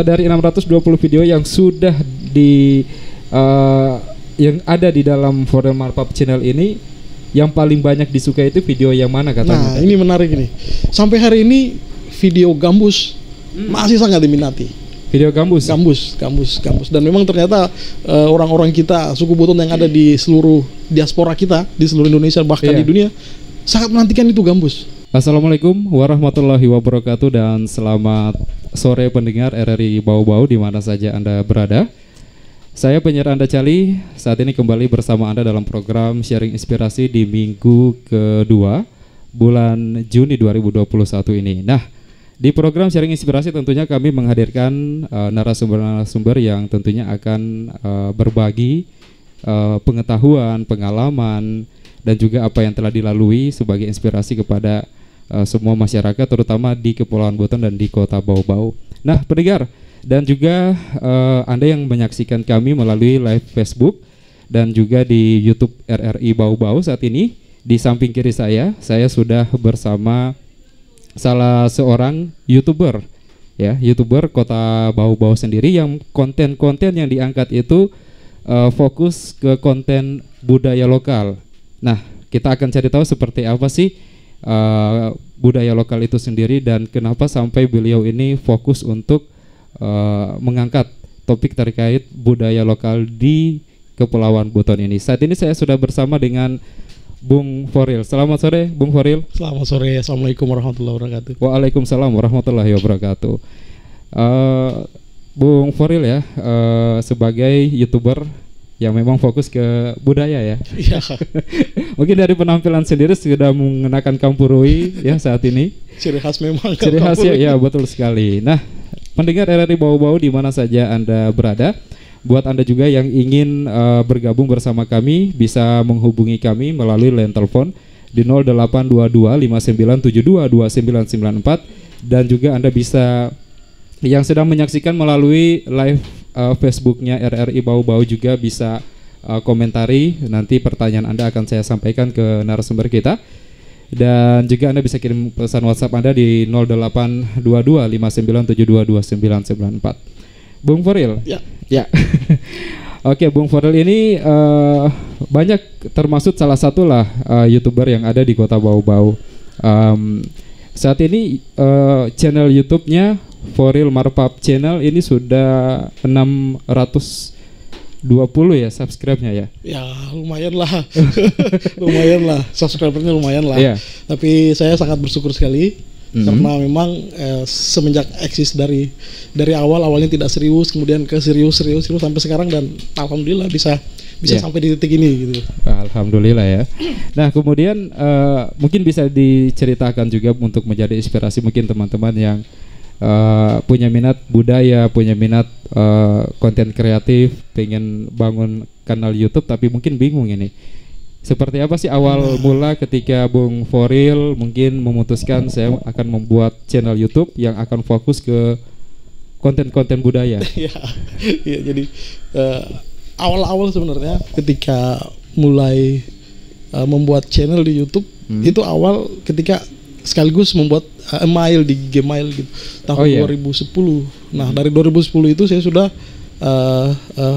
dari 620 video yang sudah di yang ada di dalam Forel Marpap channel ini, yang paling banyak disukai itu video yang mana katanya? Nah, ini menarik ini. Sampai hari ini video gambus masih sangat diminati. Video gambus. Gambus. Dan memang ternyata orang-orang kita suku Buton yang ada di seluruh diaspora kita, di seluruh Indonesia bahkan di dunia sangat menantikan itu gambus. Assalamualaikum warahmatullahi wabarakatuh dan selamat sore pendengar RRI Bau-Bau di mana saja Anda berada. Saya penyiar Anda Cali, saat ini kembali bersama Anda dalam program Sharing Inspirasi di minggu kedua bulan Juni 2021 ini. Nah, di program Sharing Inspirasi tentunya kami menghadirkan narasumber-narasumber yang tentunya akan berbagi pengetahuan, pengalaman, dan juga apa yang telah dilalui sebagai inspirasi kepada semua masyarakat, terutama di Kepulauan Buton dan di Kota Bau-Bau. Nah, pendengar dan juga Anda yang menyaksikan kami melalui live Facebook dan juga di YouTube RRI Bau-Bau saat ini, di samping kiri saya sudah bersama salah seorang YouTuber, ya, YouTuber Kota Bau-Bau sendiri yang konten-konten yang diangkat itu fokus ke konten budaya lokal. Nah, kita akan cari tahu seperti apa sih budaya lokal itu sendiri dan kenapa sampai beliau ini fokus untuk mengangkat topik terkait budaya lokal di Kepulauan Buton ini. Saat ini saya sudah bersama dengan Bung Foril. Selamat sore, Bung Foril. Selamat sore. Assalamualaikum warahmatullahi wabarakatuh. Waalaikumsalam warahmatullahi wabarakatuh. Bung Foril ya, sebagai YouTuber yang memang fokus ke budaya ya. Iya. Mungkin dari penampilan sendiri sudah mengenakan kampurui ya saat ini. Ciri khas memang. Ciri khas ya, betul sekali. Nah, pendengar RRI Bau-Bau di mana saja Anda berada, buat Anda juga yang ingin bergabung bersama kami bisa menghubungi kami melalui line telepon di 0822 5972 2994 dan juga Anda bisa yang sedang menyaksikan melalui live Facebooknya RRI Bau-Bau juga bisa komentari, nanti pertanyaan Anda akan saya sampaikan ke narasumber kita. Dan juga Anda bisa kirim pesan WhatsApp Anda di 0822 5972 2994. Bung Foril. Ya. Oke, Bung Foril ini banyak termasuk salah satu lah YouTuber yang ada di Kota Bau-Bau. Saat ini channel YouTube-nya Foril Marpap Channel ini sudah 620 ya subscribe-nya ya. Ya lumayan lah. Lumayan lah, subscribernya lumayan lah. Yeah. Tapi saya sangat bersyukur sekali karena memang semenjak eksis dari awalnya tidak serius, kemudian ke serius sampai sekarang dan alhamdulillah bisa sampai di titik ini gitu. Alhamdulillah ya. Nah, kemudian mungkin bisa diceritakan juga untuk menjadi inspirasi mungkin teman-teman yang punya minat budaya, punya minat konten kreatif, pengen bangun kanal YouTube tapi mungkin bingung ini. Seperti apa sih awal mula ketika Bung Foril mungkin memutuskan saya akan membuat channel YouTube yang akan fokus ke konten-konten budaya? Ya, jadi awal-awal sebenarnya ketika mulai membuat channel di YouTube itu awal ketika sekaligus membuat email di Gmail gitu tahun 2010. Nah, dari 2010 itu saya sudah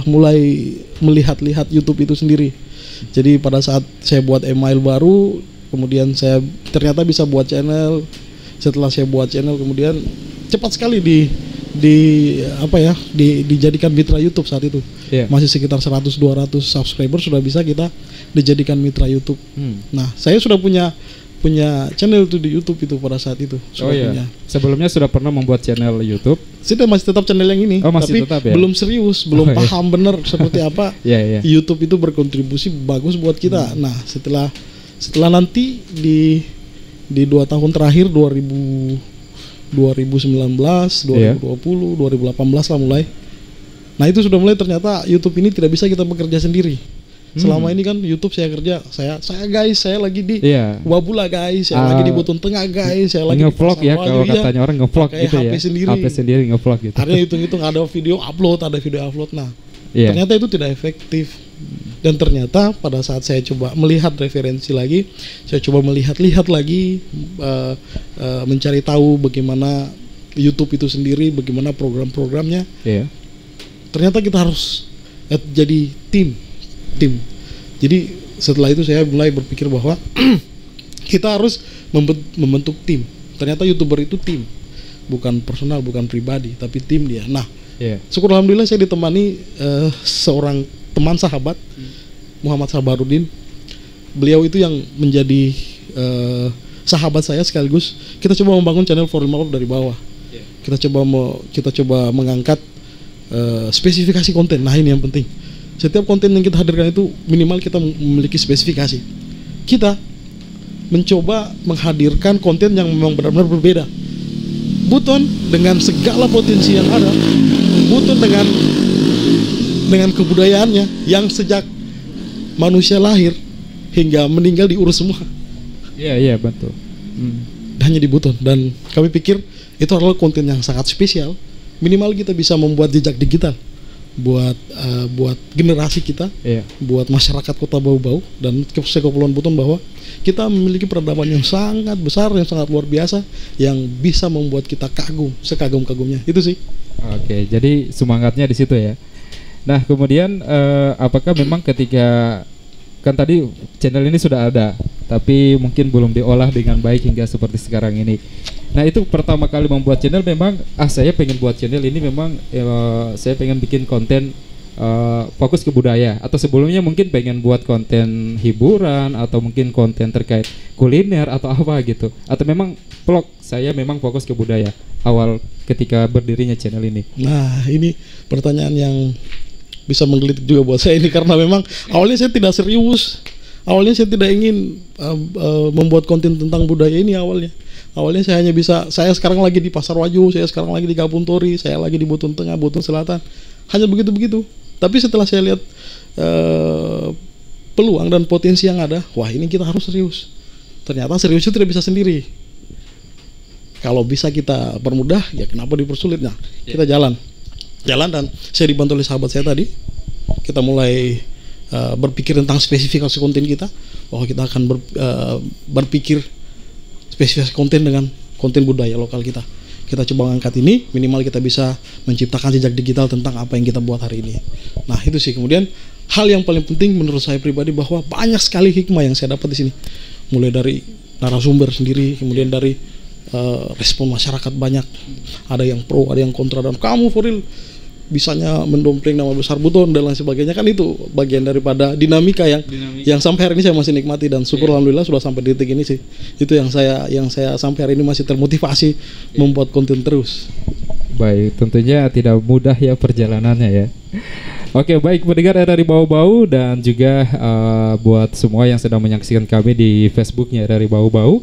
mulai melihat-lihat YouTube itu sendiri. Jadi pada saat saya buat email baru, kemudian saya ternyata bisa buat channel. Setelah saya buat channel, kemudian cepat sekali dijadikan mitra YouTube saat itu. Masih sekitar 100-200 subscriber sudah bisa kita dijadikan mitra YouTube. Nah, saya sudah punya channel itu di YouTube itu pada saat itu. Punya. Sebelumnya sudah pernah membuat channel YouTube? Sudah, masih tetap channel yang ini. Masih tapi tetap, ya? Belum serius, belum paham benar seperti apa YouTube itu berkontribusi bagus buat kita. Nah, setelah nanti di 2 tahun terakhir 2019, 2020, 2018 lah mulai. Nah, itu sudah mulai ternyata YouTube ini tidak bisa kita bekerja sendiri. Selama ini kan YouTube saya kerja, saya lagi di Wabula guys, saya lagi di Buton Tengah guys, saya lagi nge-vlog ya, kalau katanya orang nge-vlog gitu ya. HP sendiri nge-vlog gitu. Ada hitung-hitung ada video upload. Nah, ternyata itu tidak efektif. Dan ternyata pada saat saya coba melihat referensi lagi, saya coba melihat lagi, mencari tahu bagaimana YouTube itu sendiri, bagaimana program-programnya. Iya. Ternyata kita harus jadi tim. Jadi setelah itu saya mulai berpikir bahwa kita harus membentuk tim. Ternyata YouTuber itu tim, bukan personal, bukan pribadi, tapi tim dia. Nah, syukur alhamdulillah saya ditemani seorang teman sahabat, Muhammad Sabarudin. Beliau itu yang menjadi sahabat saya sekaligus kita coba membangun channel For Real Marpap dari bawah. Kita coba mengangkat spesifikasi konten. Nah, ini yang penting. Setiap konten yang kita hadirkan itu minimal kita memiliki spesifikasi. Kita mencoba menghadirkan konten yang memang benar-benar berbeda. Buton dengan segala potensi yang ada, Buton dengan kebudayaannya yang sejak manusia lahir hingga meninggal diurus semua. Iya betul. Hanya di Buton, dan kami pikir itu adalah konten yang sangat spesial. Minimal kita bisa membuat jejak digital buat generasi kita, buat masyarakat Kota Bau-Bau dan Kepulauan Buton, bahwa kita memiliki peradaban yang sangat besar, yang sangat luar biasa, yang bisa membuat kita kagum, sekagum-kagumnya. Itu sih. Oke, jadi semangatnya di situ ya. Nah, kemudian apakah memang ketika kan tadi channel ini sudah ada, tapi mungkin belum diolah dengan baik hingga seperti sekarang ini. Nah, itu pertama kali membuat channel memang saya pengen buat channel ini memang saya pengen bikin konten fokus ke budaya, atau sebelumnya mungkin pengen buat konten hiburan atau mungkin konten terkait kuliner atau apa gitu, atau memang vlog. Saya memang fokus ke budaya awal ketika berdirinya channel ini. Nah, ini pertanyaan yang bisa menggelitik juga buat saya ini, karena memang awalnya saya tidak serius. Awalnya saya tidak ingin membuat konten tentang budaya ini awalnya. Awalnya saya hanya bisa, saya sekarang lagi di Pasar Waju, saya sekarang lagi di Kampung Tori, saya lagi di Buton Tengah, Buton Selatan. Hanya begitu-begitu. Tapi setelah saya lihat peluang dan potensi yang ada, wah ini kita harus serius. Ternyata serius itu tidak bisa sendiri. Kalau bisa kita permudah, ya kenapa dipersulit? Nah, kita jalan dan saya dibantu oleh sahabat saya tadi. Kita mulai berpikir tentang spesifikasi konten kita, bahwa kita akan berpikir spesifikasi konten dengan konten budaya lokal kita. Kita coba angkat ini, minimal kita bisa menciptakan jejak digital tentang apa yang kita buat hari ini. Nah, itu sih. Kemudian hal yang paling penting menurut saya pribadi, bahwa banyak sekali hikmah yang saya dapat di sini. Mulai dari narasumber sendiri, kemudian dari respon masyarakat banyak. Ada yang pro, ada yang kontra, dan kamu For Real bisanya mendompleng nama besar Buton dan lain sebagainya. Kan itu bagian daripada dinamika yang sampai hari ini saya masih nikmati, dan syukur alhamdulillah sudah sampai di titik ini sih. Itu yang saya sampai hari ini masih termotivasi membuat konten terus. Baik, tentunya tidak mudah ya perjalanannya ya. Oke, baik pendengar RRI Bau-Bau, dan juga buat semua yang sedang menyaksikan kami di Facebooknya RRI Bau-Bau,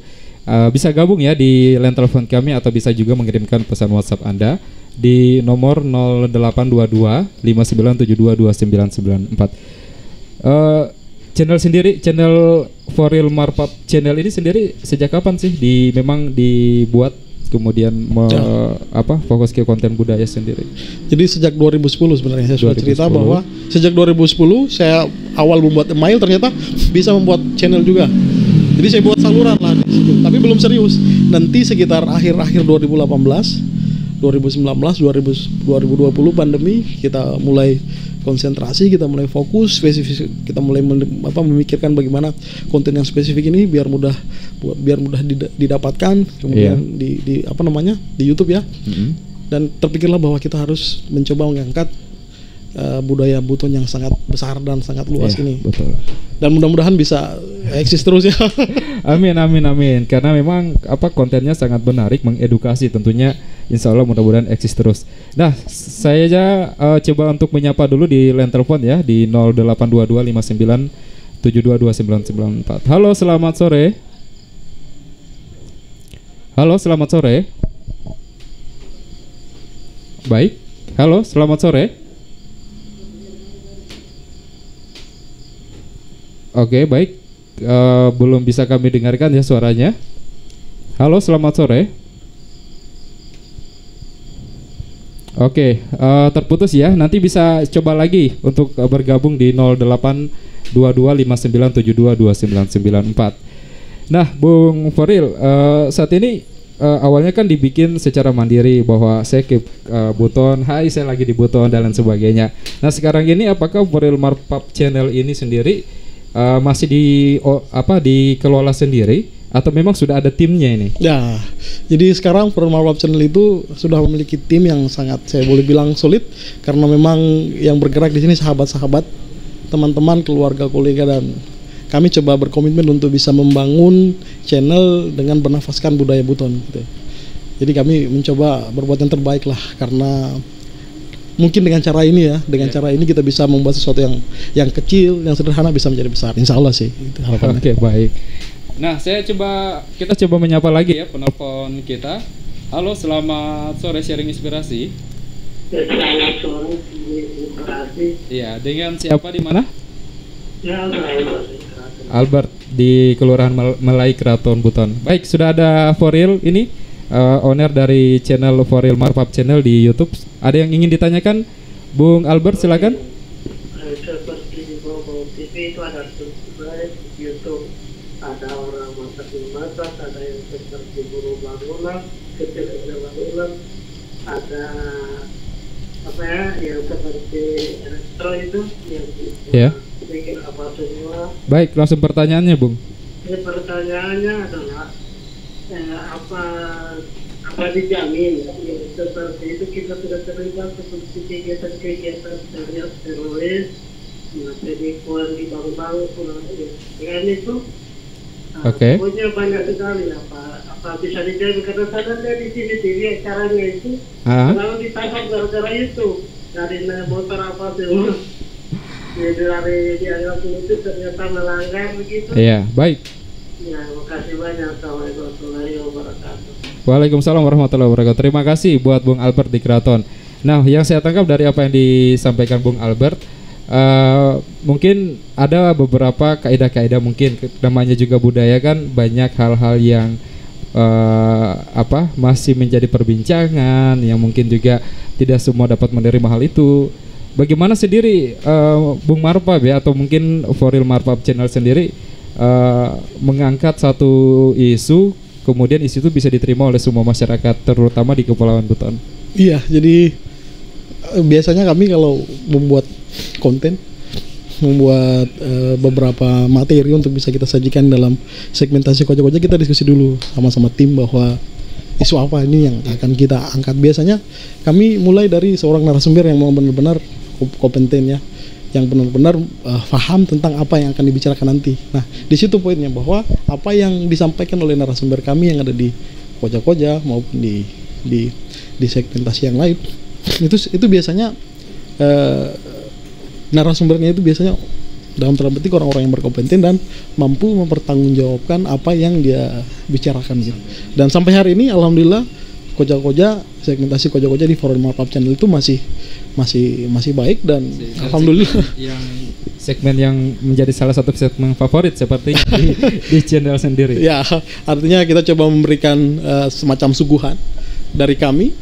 bisa gabung ya di line telepon kami, atau bisa juga mengirimkan pesan WhatsApp Anda di nomor 0822 5972 2994. Channel For Real Marpap channel ini sendiri sejak kapan sih memang dibuat, kemudian fokus ke konten budaya sendiri? Jadi sejak 2010 sebenarnya saya sudah cerita bahwa sejak 2010 saya awal membuat email, ternyata bisa membuat channel juga. Jadi saya buat saluran lah di situ, tapi belum serius. Nanti sekitar akhir-akhir 2018, 2019, 2020 pandemi, kita mulai konsentrasi, kita mulai fokus spesifik, kita mulai memikirkan bagaimana konten yang spesifik ini biar mudah didapatkan, kemudian di YouTube ya. Dan terpikirlah bahwa kita harus mencoba mengangkat budaya Buton yang sangat besar dan sangat luas ini. Betul. Dan mudah-mudahan bisa eksis terus ya. Amin. Karena memang kontennya sangat menarik, mengedukasi tentunya. Insya Allah mudah-mudahan eksis terus. Nah, saya coba untuk menyapa dulu di line telepon ya di 0822 59 722994. Halo, selamat sore. Halo, selamat sore. Baik. Halo, selamat sore. Oke, baik. Belum bisa kami dengarkan ya suaranya. Halo, selamat sore. Oke, terputus ya. Nanti bisa coba lagi untuk bergabung di 0822 5972 2994. Nah, Bung For Real, saat ini awalnya kan dibikin secara mandiri bahwa saya ke Buton, hai saya lagi di Buton dan lain sebagainya. Nah sekarang ini apakah For Real Markup Channel ini sendiri masih dikelola sendiri atau memang sudah ada timnya ini? Ya, jadi sekarang For Real Markup Channel itu sudah memiliki tim yang sangat saya boleh bilang solid, karena memang yang bergerak di sini sahabat-sahabat, teman-teman, keluarga, kolega, dan kami coba berkomitmen untuk bisa membangun channel dengan bernafaskan budaya Buton gitu. Jadi kami mencoba berbuat yang terbaik lah, karena mungkin dengan cara ini ya, dengan cara ini kita bisa membuat sesuatu yang kecil, yang sederhana bisa menjadi besar. Insya Allah sih itu harapannya. Oke, baik. Nah, kita coba menyapa lagi ya penelpon kita. Halo, selamat sore sharing inspirasi. Selamat sore, inspirasi. Iya, dengan siapa di mana? Ya, Albert di Kelurahan Melai Keraton Buton. Baik, sudah ada For Real ini owner dari channel For Real Markup Channel di YouTube. Ada yang ingin ditanyakan, Bung Albert, silakan. Seperti di Global TV itu ada subscribe YouTube, ada orang masak, ada yang seperti buruh bangunan, kecil bangunan, ada apa ya, yang seperti elektro itu, yang bikin apa semua. Baik, langsung pertanyaannya, Bung. Ini pertanyaannya adalah apa dijamin yang seperti itu kita sudah terlibat seperti kegiatan-kegiatan serius teroris, penipuan di bank-bank, dengan itu pokoknya banyak sekali apa bisa dijamin, karena saya di TV acaranya itu selalu ditangkap gara-gara itu dari motor apa semua. Jadi dari dianggap itu ternyata melanggar begitu. Iya, baik. Ya, makasih banyak. Assalamualaikum warahmatullahi wabarakatuh. Waalaikumsalam warahmatullahi wabarakatuh. Terima kasih buat Bung Albert di Keraton. Nah, yang saya tangkap dari apa yang disampaikan Bung Albert, mungkin ada beberapa kaidah-kaidah, mungkin namanya juga budaya kan, banyak hal-hal yang masih menjadi perbincangan, yang mungkin juga tidak semua dapat menerima hal itu. Bagaimana sendiri Bung Marpap ya, atau mungkin For Real Markup Channel sendiri mengangkat satu isu, kemudian isu itu bisa diterima oleh semua masyarakat, terutama di Kepulauan Buton? Iya, jadi biasanya kami kalau membuat konten, membuat beberapa materi untuk bisa kita sajikan dalam segmentasi Koja-Koja, kita diskusi dulu sama-sama tim bahwa isu apa ini yang akan kita angkat. Biasanya kami mulai dari seorang narasumber yang mau benar-benar kompeten ya, yang benar-benar paham tentang apa yang akan dibicarakan nanti. Nah, di situ poinnya, bahwa apa yang disampaikan oleh narasumber kami yang ada di Koja-Koja maupun di segmentasi yang lain, itu biasanya narasumbernya itu biasanya dalam tanda petik orang-orang yang berkompeten dan mampu mempertanggungjawabkan apa yang dia bicarakan gitu. Dan sampai hari ini alhamdulillah Koja-Koja, segmentasi Koja-Koja di For Real Markup Channel itu masih baik, dan alhamdulillah yang segmen yang menjadi salah satu segmen favorit seperti di channel sendiri. Ya, artinya kita coba memberikan semacam suguhan dari kami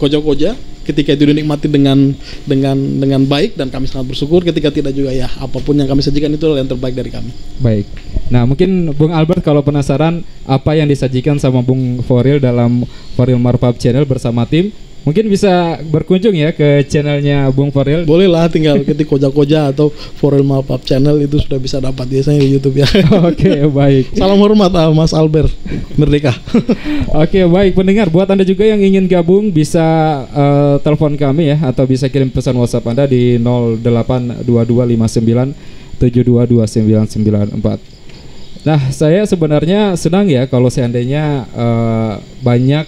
Koja-Koja ketika itu dinikmati dengan baik, dan kami sangat bersyukur. Ketika tidak juga, ya apapun yang kami sajikan itu adalah yang terbaik dari kami. Baik. Nah, mungkin Bung Albert kalau penasaran apa yang disajikan sama Bung For Real dalam For Real Markup Channel bersama tim, mungkin bisa berkunjung ya ke channelnya Bung For Real. Boleh lah, tinggal ketik Koja-Koja atau For Real Markup Channel, itu sudah bisa dapat biasanya di YouTube ya. Oke, baik. Salam hormat Mas Albert, merdeka. Oke, baik pendengar, buat Anda juga yang ingin gabung bisa telepon kami ya, atau bisa kirim pesan WhatsApp Anda di 082259722994. Nah, saya sebenarnya senang ya kalau seandainya banyak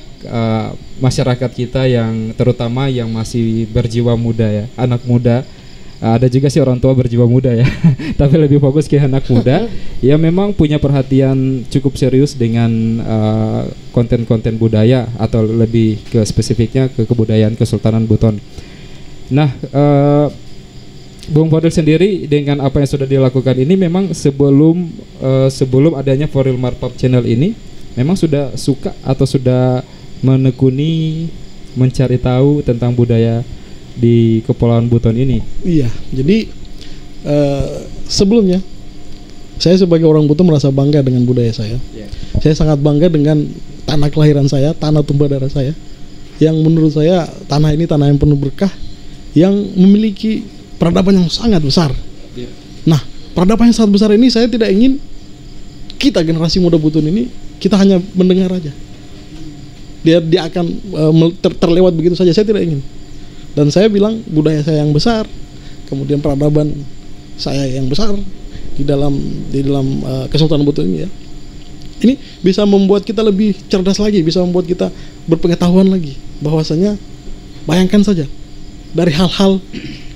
masyarakat kita yang terutama yang masih berjiwa muda ya, anak muda. Ada juga sih orang tua berjiwa muda ya, tapi lebih fokus ke anak muda yang memang punya perhatian cukup serius dengan konten-konten budaya, atau lebih ke spesifiknya ke kebudayaan Kesultanan Buton. Nah, Bung For Real sendiri dengan apa yang sudah dilakukan ini, memang sebelum adanya For Real Markup Channel ini, memang sudah suka atau sudah menekuni, mencari tahu tentang budaya di Kepulauan Buton ini? Iya, jadi sebelumnya saya sebagai orang Buton merasa bangga dengan budaya saya. Saya sangat bangga dengan tanah kelahiran saya, tanah tumpah darah saya, yang menurut saya tanah ini tanah yang penuh berkah, yang memiliki peradaban yang sangat besar. Nah, peradaban yang sangat besar ini saya tidak ingin kita generasi muda Buton ini kita hanya mendengar aja. Dia akan terlewat begitu saja. Saya tidak ingin. Dan saya bilang budaya saya yang besar, kemudian peradaban saya yang besar di dalam Kesultanan Buton ini ya. Ini bisa membuat kita lebih cerdas lagi, bisa membuat kita berpengetahuan lagi. Bahwasanya bayangkan saja dari hal-hal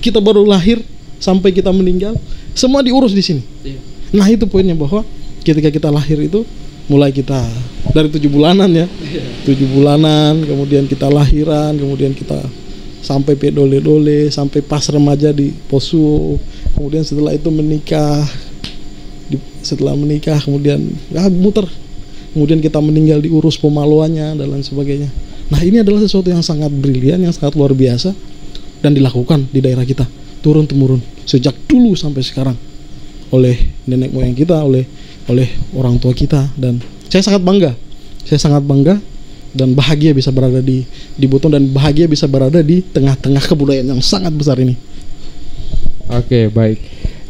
kita baru lahir sampai kita meninggal, semua diurus di sini. Nah, itu poinnya, bahwa ketika kita lahir itu mulai kita dari 7 bulanan ya, 7 bulanan, kemudian kita lahiran, kemudian kita sampai pedole-dole, sampai pas remaja di posu, kemudian setelah itu menikah, setelah menikah kemudian muter, kemudian kita meninggal diurus pemaluannya dan lain sebagainya. Nah, ini adalah sesuatu yang sangat brilian, yang sangat luar biasa dan dilakukan di daerah kita turun temurun sejak dulu sampai sekarang oleh nenek moyang kita, oleh orang tua kita, dan saya sangat bangga dan bahagia bisa berada di Buton, dan bahagia bisa berada di tengah-tengah kebudayaan yang sangat besar ini. Oke, baik.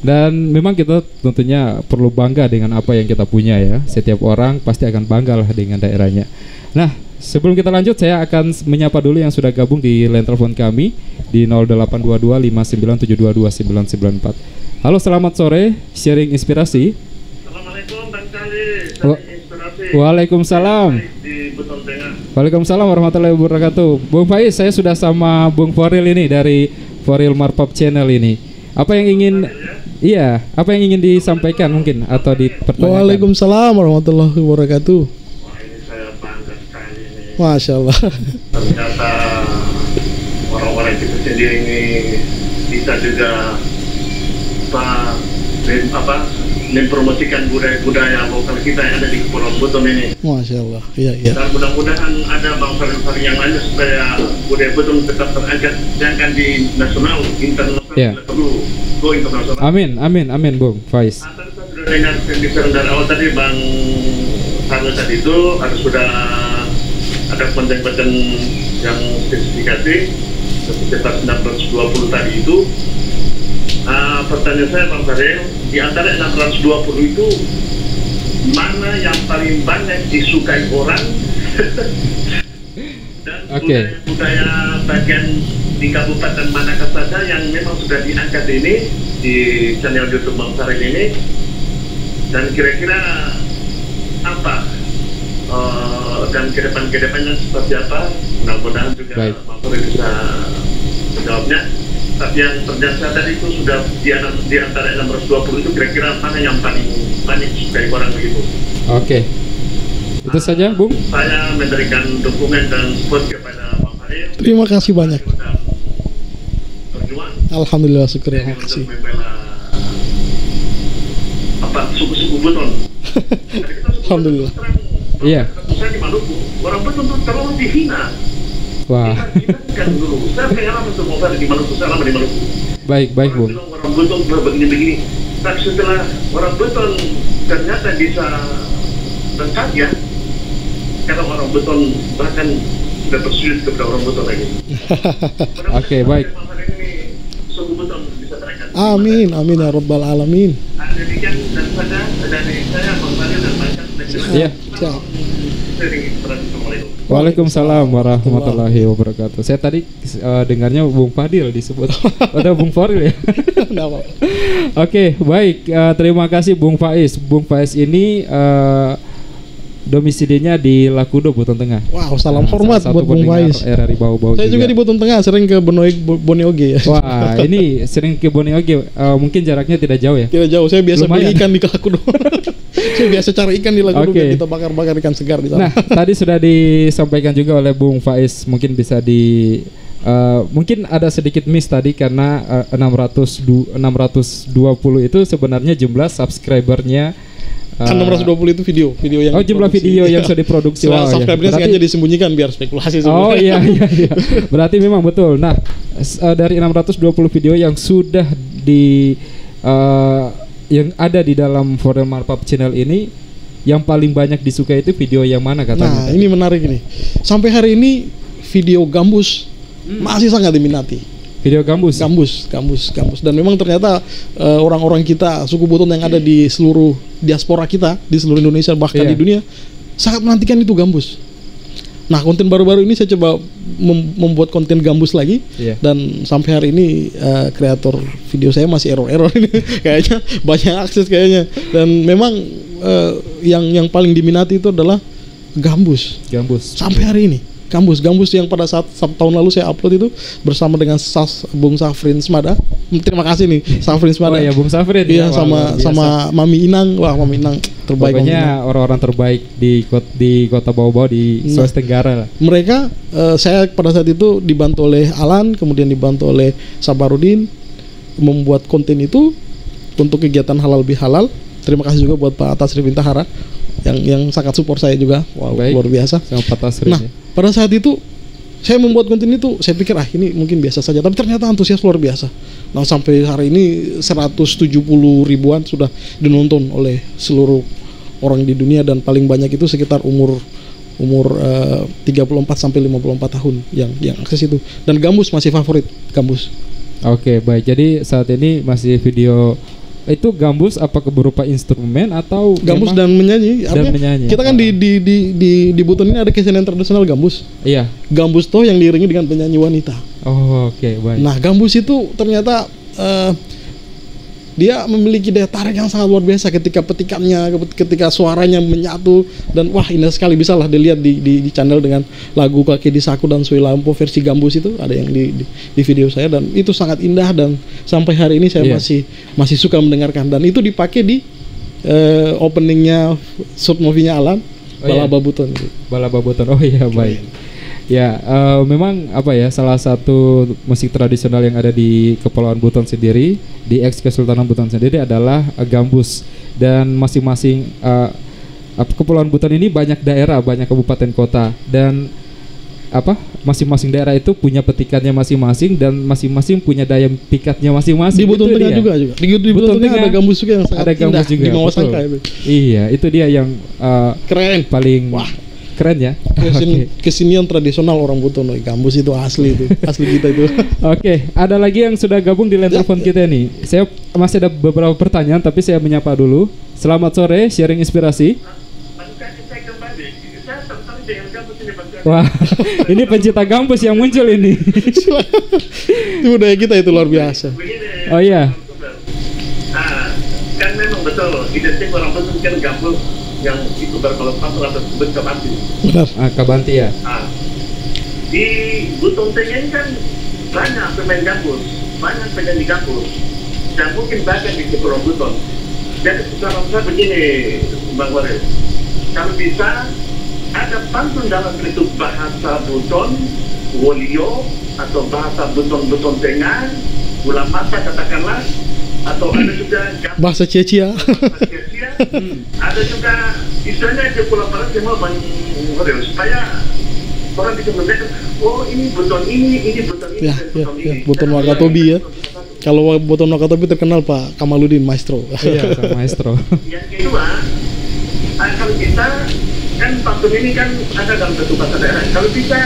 Dan memang kita tentunya perlu bangga dengan apa yang kita punya ya. Setiap orang pasti akan bangga lah dengan daerahnya. Nah, sebelum kita lanjut, saya akan menyapa dulu yang sudah gabung di line telepon kami di 0822 59722994. Halo, selamat sore, sharing inspirasi. Assalamualaikum Bang Cali. Waalaikumsalam. Di Buton Tengah. Waalaikumsalam warahmatullahi wabarakatuh. Bung Faiz, saya sudah sama Bung Foril ini dari Foril Marpap Channel ini. Apa yang ingin apa yang ingin disampaikan mungkin atau dipertanyakan? Waalaikumsalam warahmatullahi wabarakatuh. Wah, ini saya bangga sekali ini. Masya Allah. Ternyata orang-orang kita sendiri ini bisa juga mempromosikan budaya lokal kita yang ada di Kepulauan Buton ini. Masya Allah. Iya. Dan mudah-mudahan ada bangsa-bangsa yang lain supaya budaya Buton tetap terangkat, jangan di nasional, internasional, perlu go internasional. Amin Bung Faiz. Tadi saya sudah dengar pembicaraan dari awal tadi Bang Farel tadi itu sudah ada konten-konten yang spesifikasi sekitar 920 tadi itu. Pertanyaan saya Bang Farel, di antara 620 itu mana yang paling banyak disukai orang dan budaya bagian di kabupaten manakah saja yang memang sudah diangkat ini di channel YouTube Bang Farel ini, dan kira-kira apa dan kedepannya seperti apa? Mudah-mudahan juga Bang Farel bisa menjawabnya. Tapi yang berdasar tadi itu sudah di antara 620 itu kira-kira mana yang paling banyak disukai orang begitu? Oke. Itu saja, Bung. Saya memberikan dukungan dan support kepada Bang Farel. Terima kasih banyak. Berjuang. Alhamdulillah, syukur ya, makasih. Untuk membela suku-suku Buton. Alhamdulillah. Iya. Saya di Maluku, orang Buton itu terlalu dihina. Wah. Kan dulu, saya pengalaman semua di Maluku, saya lama di Maluku. Baik Bung. Orang Buton begini-begini. Tapi setelah orang Buton ternyata bisa lengkap ya, karena orang Buton bahkan sudah bersujud kepada orang Buton lagi. Oke, baik. Suku Buton bisa terangkat. Amin ya rabbal alamin. Demikian dan saja dari saya Bang Farel dan Bang Cali. Iya. Waalaikumsalam warahmatullahi wabarakatuh. Saya tadi dengarnya Bung Fadil disebut. Ada Bung Faril ya. Oke, baik. Terima kasih Bung Faiz. Bung Faiz ini domisilinya di Lakudo, Buton Tengah. Wow, salam hormat buat Bung Faiz. RRI Bau-Bau. Saya juga di Buton Tengah, sering ke Boneoge ya. Wah, ini sering ke Boneoge. Mungkin jaraknya tidak jauh ya? Tidak jauh. Saya biasa beli ikan di Lakudo. Saya biasa cari ikan di Lakudo, kita bakar-bakar ikan segar di sana. Nah, tadi sudah disampaikan juga oleh Bung Faiz. Mungkin bisa mungkin ada sedikit miss tadi karena 620 itu sebenarnya jumlah subscribernya. Kan 620 itu video yang jumlah video yang sudah diproduksi. Subscribernya sengaja disembunyikan biar spekulasi sebenarnya. Iya. Berarti memang betul. Nah, dari 620 video yang sudah yang ada di dalam Foril Marpap Channel ini, yang paling banyak disukai itu video yang mana katanya? Nah, ini menarik ini. Sampai hari ini video gambus masih sangat diminati. Video gambus. Gambus. Dan memang ternyata orang-orang kita, suku Buton yang ada di seluruh diaspora kita, di seluruh Indonesia bahkan di dunia sangat menantikan itu gambus. Nah, konten baru-baru ini saya coba membuat konten gambus lagi, dan sampai hari ini kreator video saya masih error ini kayaknya banyak akses kayaknya, dan memang yang paling diminati itu adalah gambus sampai hari ini. Gambus yang pada saat tahun lalu saya upload itu bersama dengan Bung Safrin Smada. Terima kasih nih Safrin Smada. Oh ya, Bung Safrin. Iya, sama Mami Inang. Wah, Mami Inang terbaik. Pokoknya orang-orang terbaik di Kota Bau-Bau di Sulawesi Tenggara lah. Mereka saya pada saat itu dibantu oleh Alan, kemudian dibantu oleh Sabarudin membuat konten itu untuk kegiatan halal bihalal. Terima kasih juga buat Pak Tasrif Intahara yang sangat support saya juga. Wow, luar biasa. Sama Pak Tasrif. Nah, pada saat itu saya membuat konten itu, saya pikir ini mungkin biasa saja, tapi ternyata antusias luar biasa. Nah, sampai hari ini 170 ribuan sudah dinonton oleh seluruh orang di dunia, dan paling banyak itu sekitar umur 34 sampai 54 tahun yang akses itu. Dan gambus masih favorit, gambus. Oke, baik. Jadi saat ini masih video itu gambus apa berupa instrumen atau gambus dan menyanyi? Kita kan di Buton ini ada kesenian tradisional gambus. Iya. Gambus toh yang diiringi dengan penyanyi wanita. Oh, oke, baik. Nah, gambus itu ternyata dia memiliki daya tarik yang sangat luar biasa ketika petikannya, ketika suaranya menyatu, dan wah, indah sekali. Bisa lah dilihat di channel dengan lagu Kaki di Saku dan Sui Lampu versi gambus itu ada yang di video saya, dan itu sangat indah, dan sampai hari ini saya masih suka mendengarkan, dan itu dipakai di openingnya short movie-nya Alan, Balaba Buton. Balaba Buton. Oh iya, baik. Ya, memang salah satu musik tradisional yang ada di Kepulauan Buton sendiri, di Kesultanan Buton sendiri adalah gambus, dan masing-masing Kepulauan Buton ini banyak daerah, banyak kabupaten kota, dan masing-masing daerah itu punya petikannya masing-masing, dan masing-masing punya daya pikatnya masing-masing. Di Buton Tengah juga. Di Buton Tengah ada gambus juga yang sangat indah, di bawah sangka itu. Iya, itu dia yang keren, paling keren ya. Kesenian tradisional orang Buton, gambus itu asli kita itu. Oke, ada lagi yang sudah gabung di line telepon kita nih. Saya masih ada beberapa pertanyaan, tapi saya menyapa dulu. Selamat sore, sharing inspirasi. Wah, ini pencinta gambus yang muncul ini. Itu budaya kita itu luar biasa. Oh iya. Kan memang betul, identik orang Buton kan gambus yang itu berbalut pasal atau disebut kabanti. Benar. Kabanti ya. Di Buton Tengah ini kan banyak pemain gambus, banyak penyanyi gambus, dan mungkin bahkan di Kepulauan Buton. Jadi sekarang saya begini, Bang Warel, kalau bisa ada pantun dalam bentuk bahasa Buton, Wolio, atau bahasa Buton Tengah, Ulam Mata katakanlah, atau ada juga bahasa Cecia. Ada juga istilahnya di Pulau Barat semua Bang, supaya orang bisa membedakan, oh ini Buton ini Buton ini, Buton Wakatobi ya. Kalau Buton Wakatobi terkenal Pak Kamaludin Maestro. Iya, Maestro. Yang kedua, kalau kita kan pantun ini kan ada dalam bentuk bahasa daerah. Kalau bisa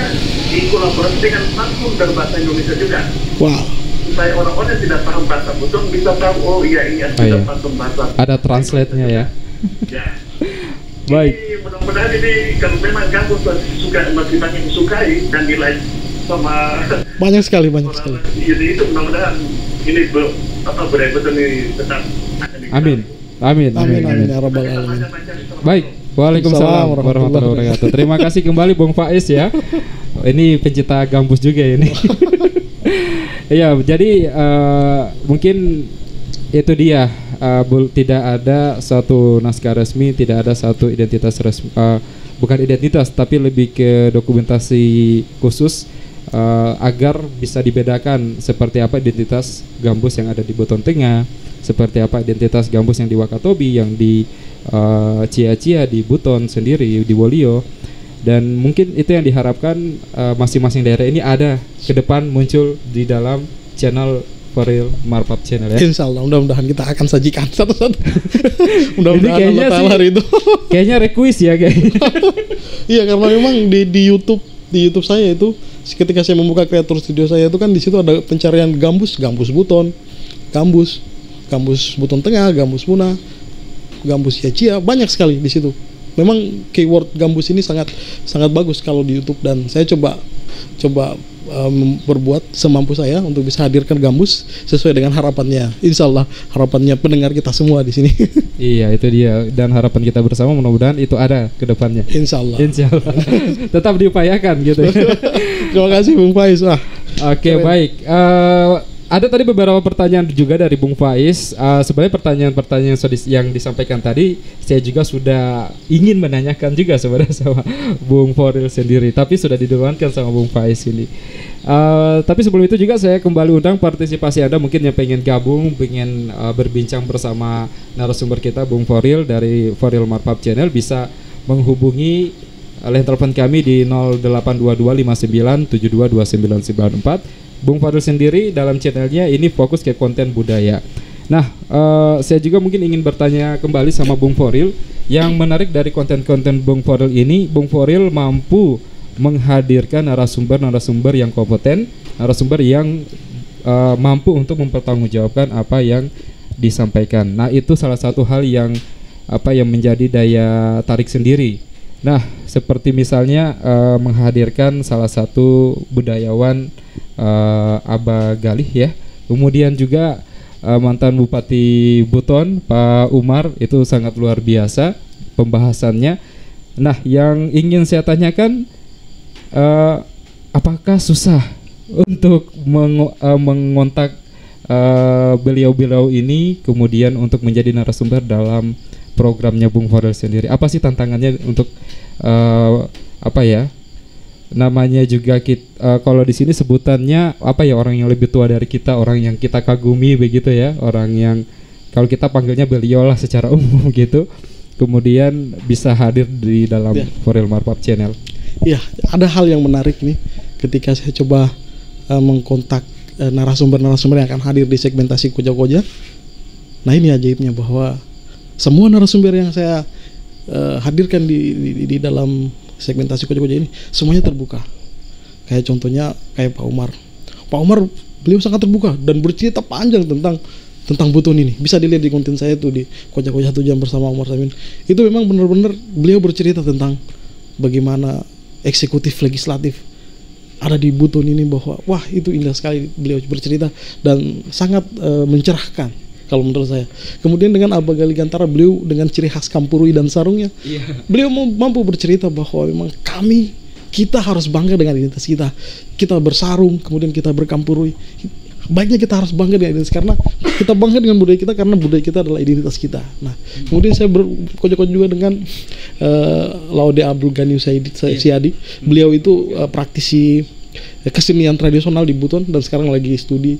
dikolaborasi dengan pantun berbahasa Indonesia juga. Wow. Supaya orang-orang yang tidak paham bahasa Buton bisa tahu, oh iya ini ada pantun bahasa. Ada translate-nya ya. Ya. Baik. Jadi, mudah-mudahan ini kalau memang gambus masih banyak disukai dan di-like sama banyak sekali. Jadi itu mudah-mudahan ini budaya Buton ini tetap. Amin ya rabbal alamin. Baik. Waalaikumsalam warahmatullahi wabarakatuh. Terima kasih kembali Bung Faiz ya. Ini pencinta gambus juga ini. Ya, jadi mungkin itu dia, tidak ada satu naskah resmi, tidak ada satu identitas resmi, bukan identitas tapi lebih ke dokumentasi khusus agar bisa dibedakan seperti apa identitas gambus yang ada di Buton Tengah, seperti apa identitas gambus yang di Wakatobi, yang di Cia-Cia, di Buton sendiri, di Wolio. Dan mungkin itu yang diharapkan masing-masing daerah ini ada ke depan muncul di dalam channel Foril Marpap Channel ya. Insya Allah, mudah-mudahan kita akan sajikan satu-satu. Mudah-mudahan kayaknya Allah Ta'ala itu. Kayaknya request ya kayaknya. Iya, karena memang di YouTube saya itu ketika saya membuka kreator studio saya itu kan di situ ada pencarian gambus buton, gambus buton tengah, gambus muna, gambus cia, banyak sekali di situ. Memang keyword gambus ini sangat bagus kalau di YouTube, dan saya coba berbuat semampu saya untuk bisa hadirkan gambus sesuai dengan harapannya. Insya Allah harapannya pendengar kita semua di sini. Iya, itu dia, dan harapan kita bersama mudah-mudahan itu ada ke depannya. Insya Allah. Tetap diupayakan gitu. Terima kasih Bung Faiz. Oke, baik. Ada tadi beberapa pertanyaan juga dari Bung Faiz. Sebenarnya pertanyaan-pertanyaan yang disampaikan tadi saya juga sudah ingin menanyakan juga sebenarnya sama Bung Foril sendiri, tapi sudah diduluankan sama Bung Faiz ini. Tapi sebelum itu juga saya kembali undang partisipasi Anda mungkin yang pengen gabung, pengen berbincang bersama narasumber kita Bung Foril dari Foril Marpap Channel, bisa menghubungi line telepon kami di 082259722994. Bung Foril sendiri dalam channelnya ini fokus ke konten budaya. Nah, saya juga mungkin ingin bertanya kembali sama Bung Foril. Yang menarik dari konten-konten Bung Foril ini, Bung Foril mampu menghadirkan narasumber yang kompeten, narasumber yang mampu untuk mempertanggungjawabkan apa yang disampaikan. Nah, itu salah satu hal yang menjadi daya tarik sendiri. Nah, seperti misalnya menghadirkan salah satu budayawan Aba Galih ya. Kemudian juga mantan Bupati Buton Pak Umar, itu sangat luar biasa pembahasannya. Nah, yang ingin saya tanyakan, apakah susah untuk mengontak beliau-beliau ini kemudian untuk menjadi narasumber dalam programnya Bung Foril sendiri? Apa sih tantangannya untuk namanya juga kita, kalau di sini sebutannya orang yang lebih tua dari kita, orang yang kita kagumi begitu ya, orang yang kalau kita panggilnya beliau lah secara umum gitu, kemudian bisa hadir di dalam Foril Marpap Channel. Iya, ada hal yang menarik nih ketika saya coba mengkontak narasumber-narasumber yang akan hadir di segmentasi Koja-Koja. Nah, ini ajaibnya bahwa semua narasumber yang saya hadirkan di dalam segmentasi Koja-Koja ini semuanya terbuka. Kayak contohnya kayak Pak Umar. Pak Umar beliau sangat terbuka dan bercerita panjang tentang Buton ini. Bisa dilihat di konten saya tuh di Koja-Koja 1 jam bersama Umar Samin. Itu memang benar-benar beliau bercerita tentang bagaimana eksekutif legislatif ada di Buton ini, bahwa wah itu indah sekali beliau bercerita dan sangat mencerahkan kalau menurut saya. Kemudian dengan Aba Galih Gantara, beliau dengan ciri khas Kampurui dan sarungnya, beliau mampu bercerita bahwa memang kita harus bangga dengan identitas kita. Kita bersarung, kemudian kita berkampurui. Baiknya kita harus bangga dengan identitas, karena kita bangga dengan budaya kita karena budaya kita adalah identitas kita. Nah, kemudian saya berkocok juga dengan Laude Abdul Ghani Siadi. Beliau itu praktisi kesenian tradisional di Buton dan sekarang lagi studi.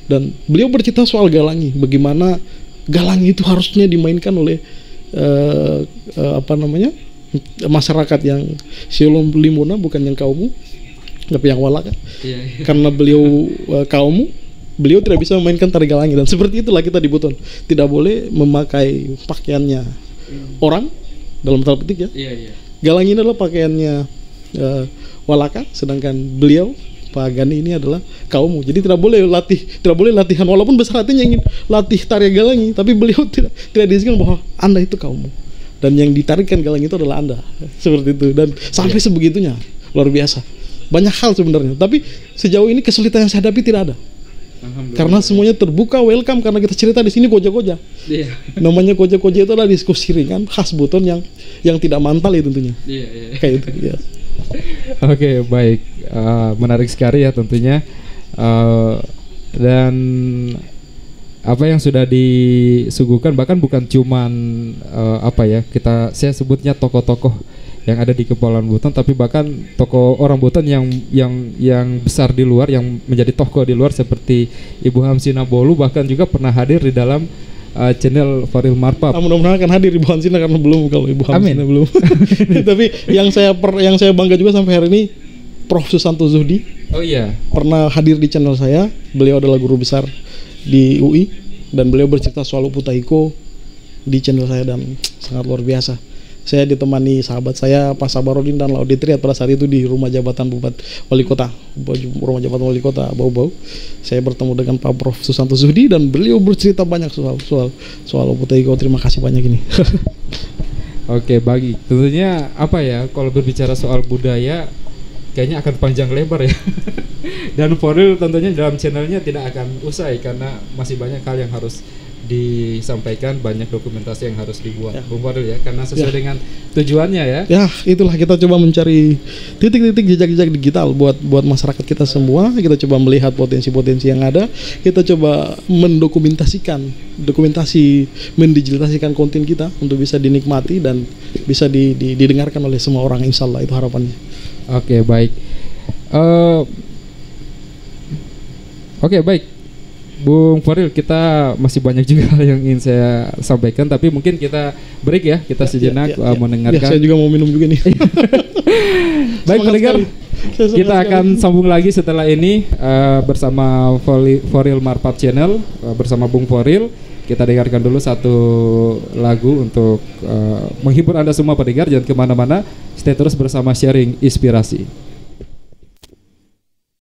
Dan beliau bercerita soal galangi, bagaimana galangi itu harusnya dimainkan oleh masyarakat yang Siolom Limona, bukan yang kaumu, tapi yang Walaka. Karena beliau kaumu, beliau tidak bisa memainkan tari galangi, dan seperti itulah kita di Buton. Tidak boleh memakai pakaiannya orang dalam tanda petik ya. Galangi ini adalah pakaiannya Walaka, sedangkan beliau Pak Gani ini adalah kaummu. Jadi tidak boleh latihan, walaupun besar hatinya ingin latih tari galangi, tapi beliau tidak diizinkan bahwa Anda itu kaummu dan yang ditarikan galangi itu adalah Anda. Seperti itu, dan sampai sebegitunya, luar biasa. Banyak hal sebenarnya, tapi sejauh ini kesulitan yang saya hadapi tidak ada. Karena semuanya terbuka, welcome, karena kita cerita di sini koja-koja. Namanya koja-koja itu adalah diskusi ringan khas Buton yang tidak mantal ya tentunya. Kayak itu ya. Oke, baik, menarik sekali ya tentunya, dan apa yang sudah disuguhkan bahkan bukan cuman saya sebutnya tokoh-tokoh yang ada di Kepulauan Buton, tapi bahkan tokoh orang Buton yang besar di luar, yang menjadi tokoh di luar seperti Ibu Hamsina Bolu bahkan juga pernah hadir di dalam channel Foril Marpap. Mudah-mudahan akan hadir Ibu Hamsina, karena belum, kalau Ibu Hamsina belum. Tapi yang saya bangga juga sampai hari ini, Prof Susanto Zuhdi. Oh iya. Pernah hadir di channel saya. Beliau adalah guru besar di UI, dan beliau bercerita soal Uputaiko di channel saya dan sangat luar biasa. Saya ditemani sahabat saya Pak Sabarudin dan Laudi Triat pada saat itu di rumah jabatan Wali Kota, rumah jabatan Wali Kota Bau-Bau. Saya bertemu dengan Pak Prof Susanto Zuhdi dan beliau bercerita banyak soal Uputaiko. Terima kasih banyak ini. Oke, bagi tentunya apa ya, kalau berbicara soal budaya kayaknya akan panjang lebar ya. Dan Foril tentunya dalam channelnya tidak akan usai karena masih banyak hal yang harus disampaikan, banyak dokumentasi yang harus dibuat, Bung Foril ya, karena sesuai dengan tujuannya ya. Ya, itulah kita coba mencari titik-titik jejak-jejak digital buat masyarakat kita semua. Kita coba melihat potensi-potensi yang ada. Kita coba mendigitalisasikan konten kita untuk bisa dinikmati dan bisa didengarkan oleh semua orang. Insya Allah itu harapannya. Oke, baik. Oke, baik. Bung Foril, kita masih banyak juga hal yang ingin saya sampaikan, tapi mungkin kita break ya, kita sejenak mendengarkan. Saya juga mau minum juga nih. Baik pendengar, kita akan sambung lagi setelah ini bersama Foril Marpat Channel bersama Bung Foril. Kita dengarkan dulu satu lagu untuk menghibur Anda semua pendengar. Jangan kemana-mana, stay terus bersama Sharing Inspirasi.